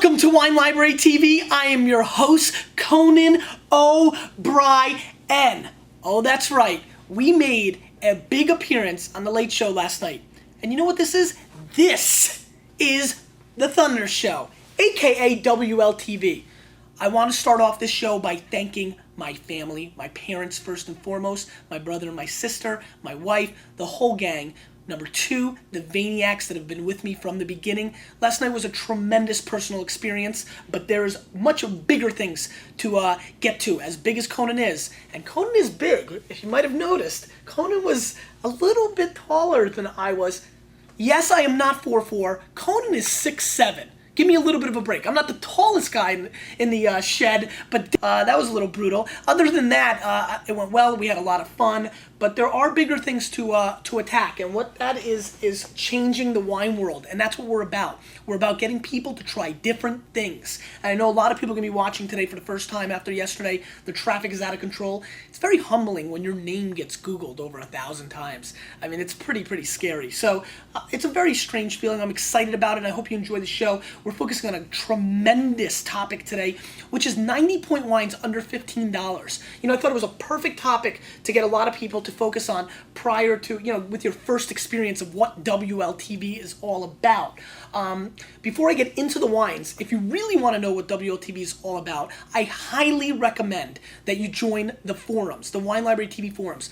Welcome to Wine Library TV. I am your host, Conan O'Brien. Oh, that's right. We made a big appearance on The Late Show last night. And you know what this is? This is The Thunder Show, aka WLTV. I want to start off this show by thanking my family, my parents first and foremost, my brother and my sister, my wife, the whole gang. Number two, the Vaniacs that have been with me from the beginning. Last night was a tremendous personal experience, but there is much bigger things to get to, as big as Conan is. And Conan is big, if you might have noticed. Conan was a little bit taller than I was. Yes, I am not 4'4". Conan is 6'7". Give me a little bit of a break. I'm not the tallest guy in the shed, but that was a little brutal. Other than that, it went well. We had a lot of fun, but there are bigger things to attack, and what that is changing the wine world, and that's what we're about. We're about getting people to try different things. And I know a lot of people are going to be watching today for the first time after yesterday. The traffic is out of control. It's very humbling when your name gets Googled over 1,000 times. I mean, it's pretty scary. So it's a very strange feeling. I'm excited about it. I hope you enjoy the show. We're focusing on a tremendous topic today, which is 90-point wines under $15. You know, I thought it was a perfect topic to get a lot of people to focus on prior to, you know, with your first experience of what WLTV is all about. Before I get into the wines, if you really want to know what WLTV is all about, I highly recommend that you join the forums, the Wine Library TV forums.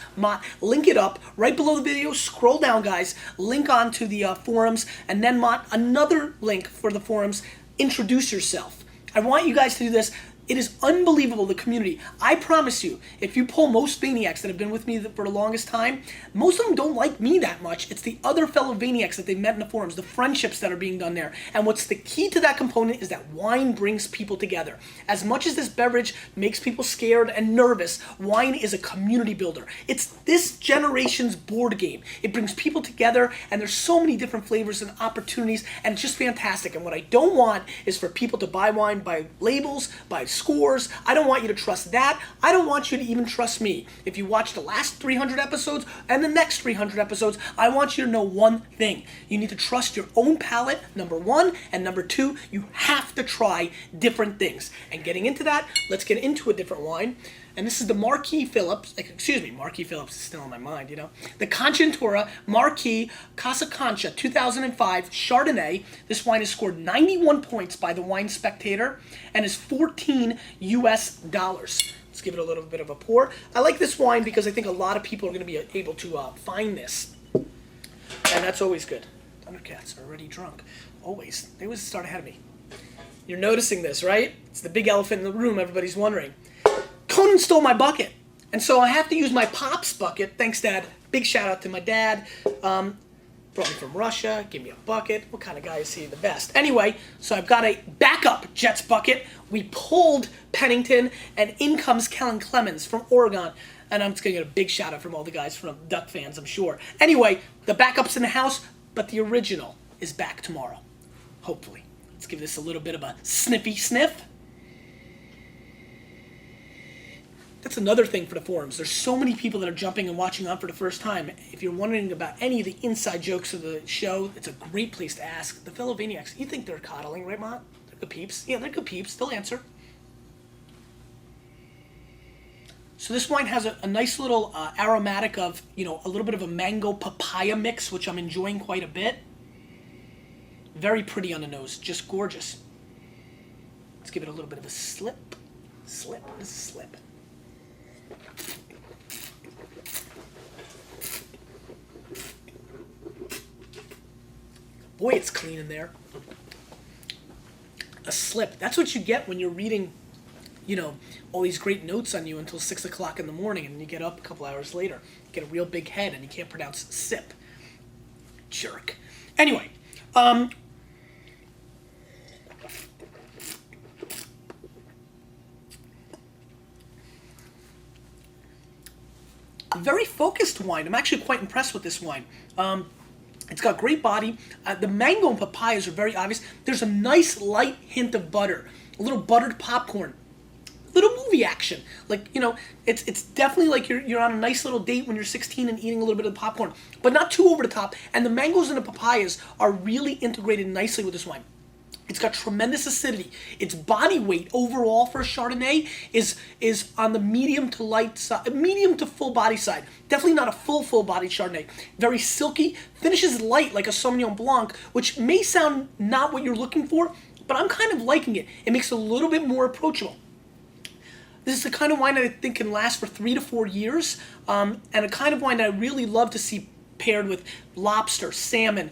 Link it up right below the video. Scroll down, guys. Link on to the forums, and then another link for the forums. Introduce yourself. I want you guys to do this. It is unbelievable, the community. I promise you, if you poll most Vaniacs that have been with me for the longest time, most of them don't like me that much. It's the other fellow Vaniacs that they've met in the forums, the friendships that are being done there. And what's the key to that component is that wine brings people together. As much as this beverage makes people scared and nervous, wine is a community builder. It's this generation's board game. It brings people together, and there's so many different flavors and opportunities, and it's just fantastic. And what I don't want is for people to buy wine by labels, by scores. I don't want you to trust that. I don't want you to even trust me. If you watch the last 300 episodes and the next 300 episodes, I want you to know one thing. You need to trust your own palate, number one, and number two, you have to try different things. And getting into that, let's get into a different wine. And this is the Marquis Phillips is still in my mind, you know. The Concentura Marquis Casa Concha 2005 Chardonnay. This wine has scored 91 points by the Wine Spectator and is $14 US. Let's give it a little bit of a pour. I like this wine because I think a lot of people are going to be able to find this. And that's always good. Thundercats are already drunk. Always. They always start ahead of me. You're noticing this, right? It's the big elephant in the room, everybody's wondering. Conan stole my bucket, and so I have to use my Pop's bucket. Thanks, Dad. Big shout out to my dad. Brought me from Russia, gave me a bucket. What kind of guy is he? The best. Anyway, so I've got a backup Jets bucket. We pulled Pennington, and in comes Kellen Clemens from Oregon. And I'm just going to get a big shout out from all the guys from Duck fans, I'm sure. Anyway, the backup's in the house, but the original is back tomorrow. Hopefully. Let's give this a little bit of a sniffy sniff. That's another thing for the forums. There's so many people that are jumping and watching on for the first time. If you're wondering about any of the inside jokes of the show, it's a great place to ask. The fellow Vaniacs, you think they're coddling, right, Mont? They're good peeps. Yeah, they're good peeps. They'll answer. So this wine has a nice little aromatic of, you know, a little bit of a mango papaya mix, which I'm enjoying quite a bit. Very pretty on the nose. Just gorgeous. Let's give it a little bit of a slip. Slip. What is a slip? Boy, it's clean in there. A slip. That's what you get when you're reading, you know, all these great notes on you until 6 o'clock in the morning, and you get up a couple hours later. You get a real big head, and you can't pronounce sip. Jerk. Anyway, a very focused wine. I'm actually quite impressed with this wine. It's got great body. The mango and papayas are very obvious. There's a nice light hint of butter, a little buttered popcorn, little movie action. Like, you know, it's definitely like you're on a nice little date when you're 16 and eating a little bit of popcorn, but not too over the top. And the mangoes and the papayas are really integrated nicely with this wine. It's got tremendous acidity. Its body weight overall for a Chardonnay is on the medium to light side, medium to full body side. Definitely not a full body Chardonnay. Very silky, finishes light like a Sauvignon Blanc, which may sound not what you're looking for, but I'm kind of liking it. It makes it a little bit more approachable. This is the kind of wine that I think can last for 3 to 4 years, and a kind of wine that I really love to see paired with lobster, salmon,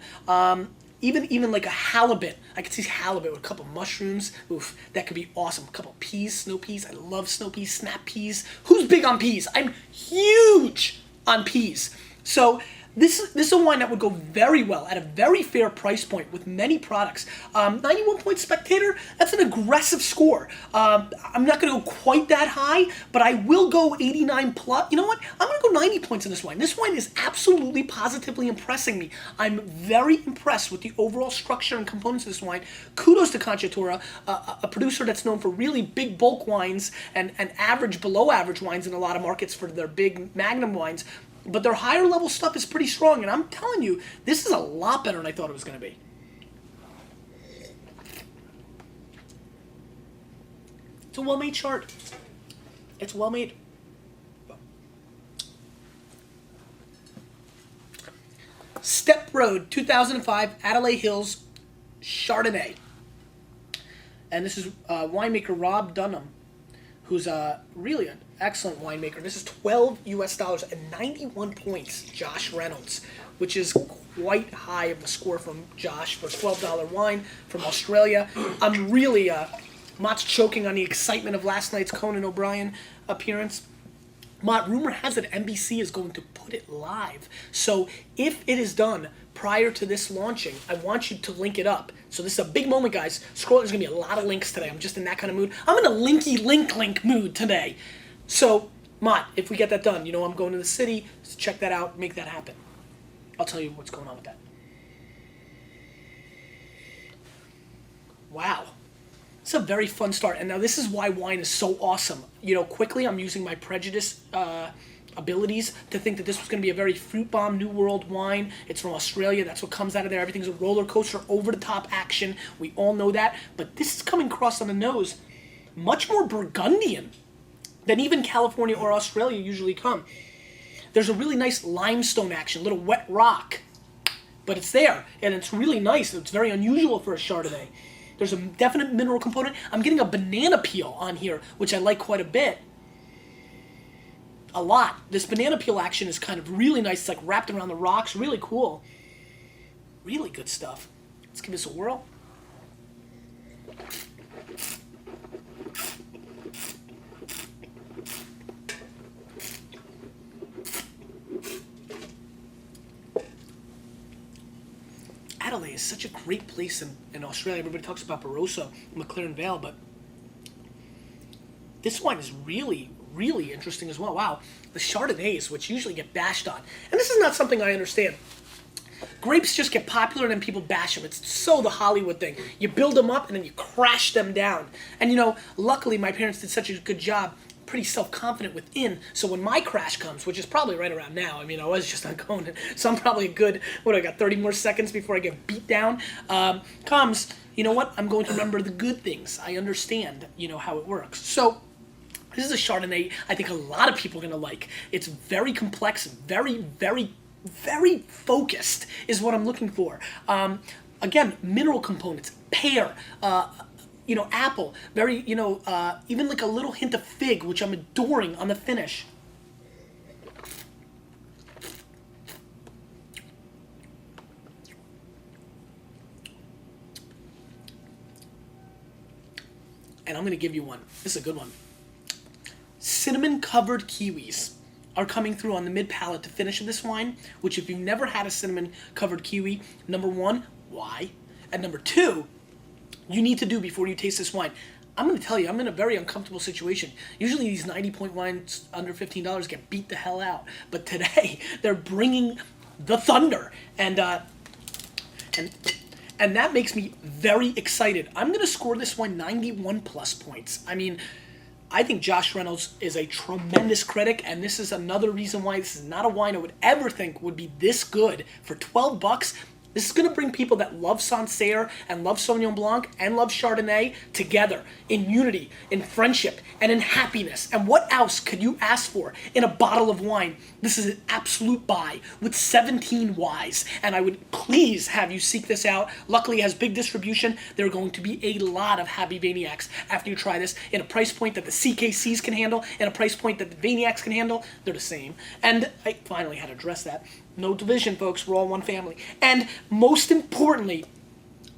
even like a halibut. I could see halibut with a couple mushrooms. Oof, that could be awesome. A couple peas, snow peas. I love snow peas, snap peas. Who's big on peas? I'm huge on peas. So this is a wine that would go very well at a very fair price point with many products. 91 point Spectator, that's an aggressive score. I'm not going to go quite that high, but I will go 89 plus. You know what? I'm going to go 90 points in this wine. This wine is absolutely, positively impressing me. I'm very impressed with the overall structure and components of this wine. Kudos to Kanta, a producer that's known for really big bulk wines and average, below average wines in a lot of markets for their big magnum wines. But their higher level stuff is pretty strong, and I'm telling you, this is a lot better than I thought it was going to be. It's a well-made chart. It's well made. Step Road 2005 Adelaide Hills Chardonnay. And this is winemaker Rob Dunham, who's really an excellent winemaker. This is $12 US and 91 points, Josh Reynolds, which is quite high of a score from Josh for a $12 wine from Australia. I'm really Mott's choking on the excitement of last night's Conan O'Brien appearance. Mott, rumor has it NBC is going to put it live. So if it is done prior to this launching, I want you to link it up. So this is a big moment, guys. Scroll, there's going to be a lot of links today. I'm just in that kind of mood. I'm in a linky link mood today. So, Mott, if we get that done, you know I'm going to the city, so check that out, make that happen. I'll tell you what's going on with that. Wow. It's a very fun start. And now this is why wine is so awesome. You know, quickly I'm using my prejudice abilities to think that this was going to be a very fruit bomb, New World wine. It's from Australia. That's what comes out of there. Everything's a roller coaster, over-the-top action. We all know that. But this is coming across on the nose much more Burgundian than even California or Australia usually come. There's a really nice limestone action, a little wet rock. But it's there, and it's really nice. It's very unusual for a Chardonnay. There's a definite mineral component. I'm getting a banana peel on here, which I like quite a bit. A lot. This banana peel action is kind of really nice. It's like wrapped around the rocks. Really cool. Really good stuff. Let's give this a whirl. Adelaide is such a great place in Australia. Everybody talks about Barossa, McLean Vale, but this wine is really, really interesting as well. Wow, the Chardonnays, which usually get bashed on. And this is not something I understand. Grapes just get popular and then people bash them. It's so the Hollywood thing. You build them up and then you crash them down. And you know, luckily my parents did such a good job, pretty self-confident within, so when my crash comes, which is probably right around now, I mean, I was just on Conan, so I'm probably a good, I got 30 more seconds before I get beat down, comes, you know what, I'm going to remember the good things. I understand, you know, how it works. So, this is a Chardonnay I think a lot of people are going to like. It's very complex, very, very, very focused is what I'm looking for. Again, mineral components, pear, you know, apple, very, you know, even like a little hint of fig, which I'm adoring on the finish. And I'm going to give you one. This is a good one. Cinnamon-covered kiwis are coming through on the mid-palate to finish this wine, which if you've never had a cinnamon-covered kiwi, number one, why? And number two, you need to do before you taste this wine. I'm going to tell you, I'm in a very uncomfortable situation. Usually these 90-point wines under $15 get beat the hell out. But today, they're bringing the thunder. And that makes me very excited. I'm going to score this wine 91 plus points. I mean, I think Josh Reynolds is a tremendous critic, and this is another reason why this is not a wine I would ever think would be this good for $12. This is going to bring people that love Sancerre and love Sauvignon Blanc and love Chardonnay together in unity, in friendship, and in happiness. And what else could you ask for in a bottle of wine? This is an absolute buy with 17 Ys, and I would please have you seek this out. Luckily, it has big distribution. There are going to be a lot of happy Vaniacs after you try this in a price point that the CKCs can handle and a price point that the Vaniacs can handle. They're the same. And I finally had to address that. No division, folks. We're all one family. And most importantly,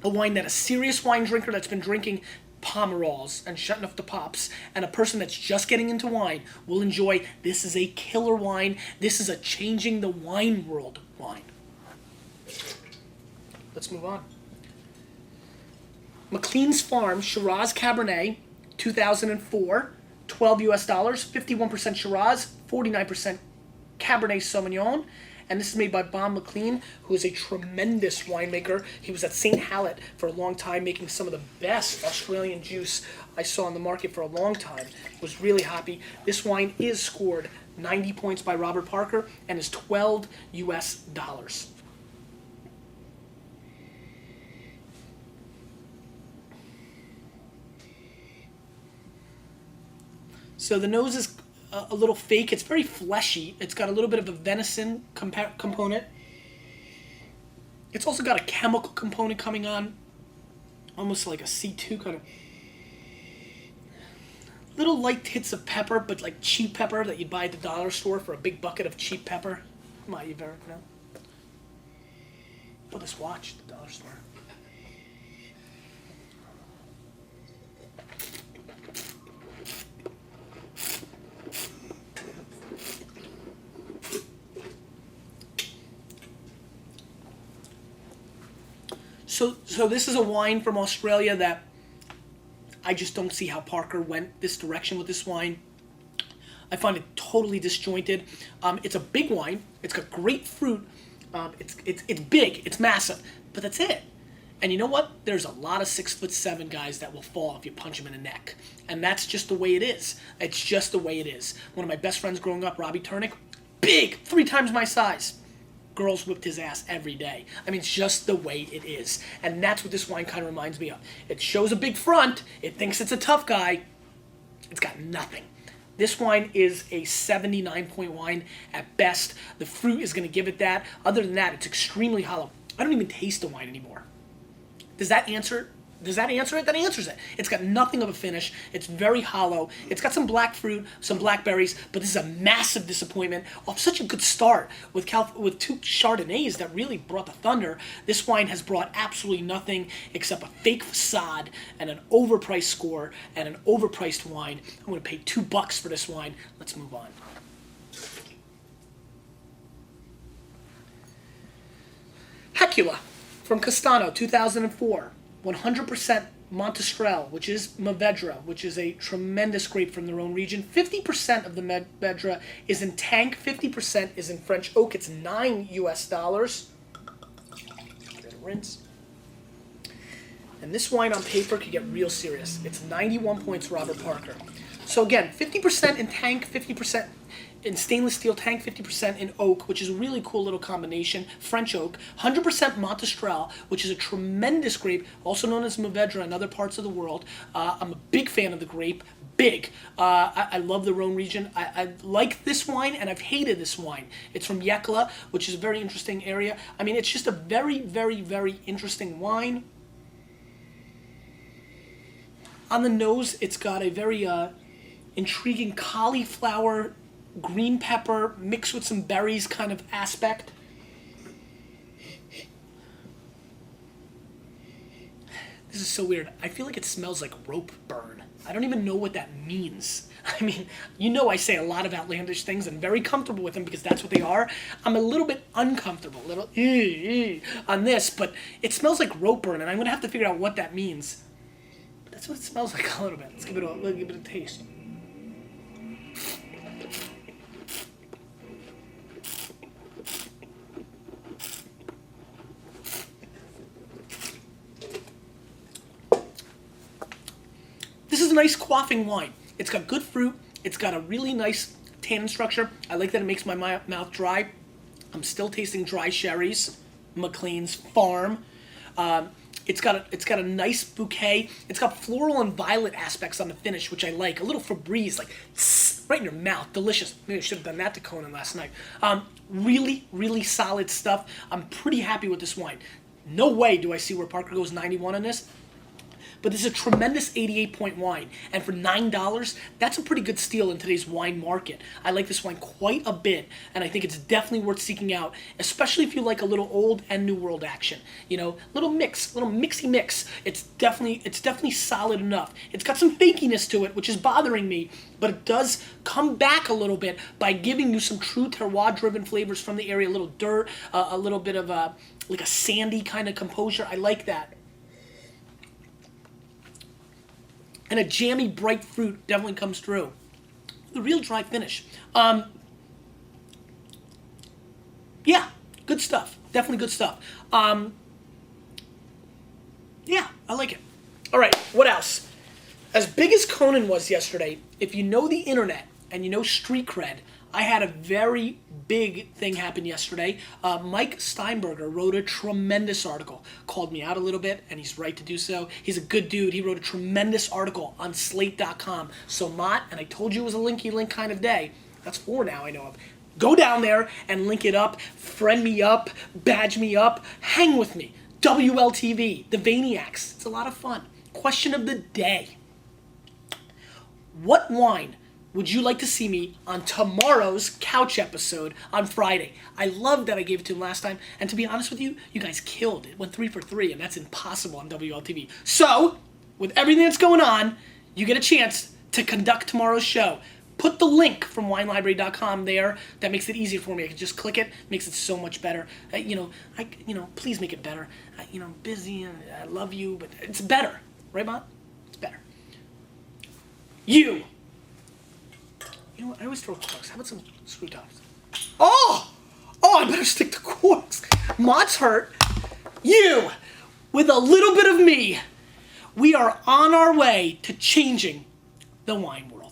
a wine that a serious wine drinker that's been drinking Pomerols and shutting off the pops and a person that's just getting into wine will enjoy. This is a killer wine. This is a changing the wine world wine. Let's move on. McLean's Farm Shiraz Cabernet, 2004, $12 US, 51% Shiraz, 49% Cabernet Sauvignon. And this is made by Bob McLean, who is a tremendous winemaker. He was at St. Hallett for a long time, making some of the best Australian juice I saw on the market for a long time. Was really happy. This wine is scored 90 points by Robert Parker and is $12 US. So the nose is a little fake. It's very fleshy. It's got a little bit of a venison component. It's also got a chemical component coming on, almost like a C2 kind of. Little light hits of pepper, but like cheap pepper that you buy at the dollar store for a big bucket of cheap pepper. Might you've ever know? Bought this watch at the dollar store. So this is a wine from Australia that I just don't see how Parker went this direction with this wine. I find it totally disjointed. It's a big wine. It's got great fruit. It's big. It's massive. But that's it. And you know what? There's a lot of 6'7" guys that will fall if you punch them in the neck. And that's just the way it is. It's just the way it is. One of my best friends growing up, Robbie Turnick, big, 3 times my size. Girls whipped his ass every day. I mean, it's just the way it is. And that's what this wine kind of reminds me of. It shows a big front. It thinks it's a tough guy. It's got nothing. This wine is a 79-point wine at best. The fruit is going to give it that. Other than that, it's extremely hollow. I don't even taste the wine anymore. Does that answer it? That answers it. It's got nothing of a finish. It's very hollow. It's got some black fruit, some blackberries, but this is a massive disappointment off such a good start with 2 Chardonnays that really brought the thunder. This wine has brought absolutely nothing except a fake facade and an overpriced score and an overpriced wine. I'm going to pay $2 for this wine. Let's move on. Hecula from Castano, 2004. 100% Monastrell, which is Mourvedre, which is a tremendous grape from their own region. 50% of the Mourvedre is in tank, 50% is in French oak. It's $9 US. Get a rinse. And this wine on paper could get real serious. It's 91 points, Robert Parker. So again, 50% in tank, 50% in stainless steel tank, 50% in oak, which is a really cool little combination. French oak, 100% Monastrell, which is a tremendous grape, also known as Mourvedre in other parts of the world. I'm a big fan of the grape. Big. I love the Rhone region. I like this wine, and I've hated this wine. It's from Hecula, which is a very interesting area. I mean, it's just a very, very, very interesting wine. On the nose, it's got a very intriguing cauliflower, green pepper mixed with some berries kind of aspect. This is so weird. I feel like it smells like rope burn. I don't even know what that means. I mean, you know I say a lot of outlandish things and very comfortable with them because that's what they are. I'm a little bit uncomfortable, a little on this, but it smells like rope burn, and I'm going to have to figure out what that means. But that's what it smells like a little bit. Let's give it a taste. This is a nice quaffing wine. It's got good fruit. It's got a really nice tannin structure. I like that it makes my mouth dry. I'm still tasting dry sherries. McLean's farm. It's got a nice bouquet. It's got floral and violet aspects on the finish, which I like. A little Febreze, like tss, right in your mouth, delicious. Maybe I should have done that to Conan last night. Really, really solid stuff. I'm pretty happy with this wine. No way do I see where Parker goes 91 on this. But this is a tremendous 88-point wine. And for $9, that's a pretty good steal in today's wine market. I like this wine quite a bit, and I think it's definitely worth seeking out, especially if you like a little old and new world action. You know, little mixy mix. It's definitely solid enough. It's got some fakiness to it, which is bothering me, but it does come back a little bit by giving you some true terroir-driven flavors from the area. A little dirt, a little bit of like a sandy kind of composure. I like that. And a jammy, bright fruit definitely comes through. The real dry finish. Yeah, good stuff. Definitely good stuff. Yeah, I like it. All right, what else? As big as Conan was yesterday, if you know the internet and you know street cred, I had a very big thing happen yesterday. Mike Steinberger wrote a tremendous article, called me out a little bit, and he's right to do so. He's a good dude. He wrote a tremendous article on Slate.com. So, Mott, and I told you it was a linky link kind of day. That's 4 now I know of. Go down there and link it up, friend me up, badge me up, hang with me. WLTV, the Vaniacs. It's a lot of fun. Question of the day. What wine would you like to see me on tomorrow's couch episode on Friday? I love that I gave it to him last time, and to be honest with you, you guys killed it. Went 3 for 3, and that's impossible on WLTV. So, with everything that's going on, you get a chance to conduct tomorrow's show. Put the link from winelibrary.com there. That makes it easier for me. I can just click it. Makes it so much better. Please make it better. I'm busy and I love you, but it's better, right, Mom? It's better. You know what? I always throw corks. How about some screw tops? Oh, I better stick to corks. Mott's hurt. You, with a little bit of me, we are on our way to changing the wine world.